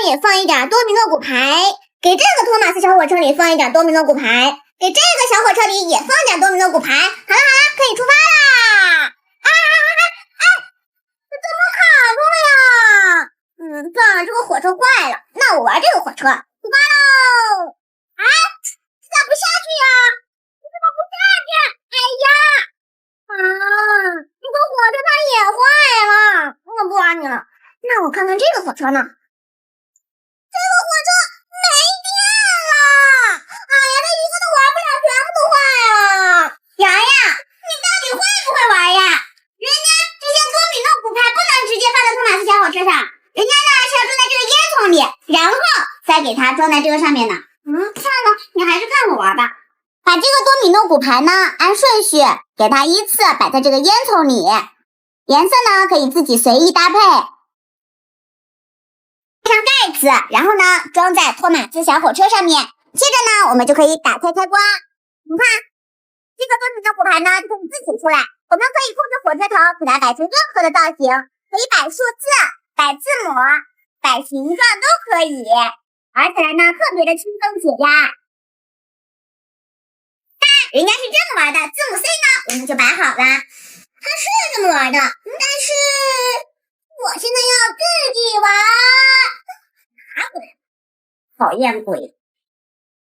裡放一點多米諾骨牌，給這個托馬斯小火車裡放一點多米諾骨牌，給這個小火車裡也放點多米諾骨牌。好了，可以出發啦！怎麼卡住了呀？算了，这个火车坏了，那我玩这个火车，出发嘍！咋不下去呀？你怎么不下去？哎呀！这个火车它也坏了，我不玩你了。那我看看这个火车呢？这个火车没電了！哎呀，它一個都玩不了，全部都壞了。洋洋，你到底會不會玩呀？人家這些多米諾骨牌不能直接放到托馬斯小火車上，人家呢是要裝在這個煙囪裡，然後再給它裝在這個上面的。算了，你還是看我玩吧。把這個多米諾骨牌呢按順序給它依次擺在這個煙囪裡，顏色呢可以自己隨意搭配。蓋上蓋子，然後呢裝在托馬斯小火車上面。接着呢我們就可以打開開關。你看這個多米諾骨牌呢就可以自己出來，我們可以控制火車頭給它擺出任何的造型，可以擺數字、擺字母、擺形狀都可以，玩起來呢特別的輕鬆解壓。人家是這麼玩的，字母 C 呢我們就擺好了，它是這麼玩的，但是我現在要自己玩，拿回來，討厭鬼。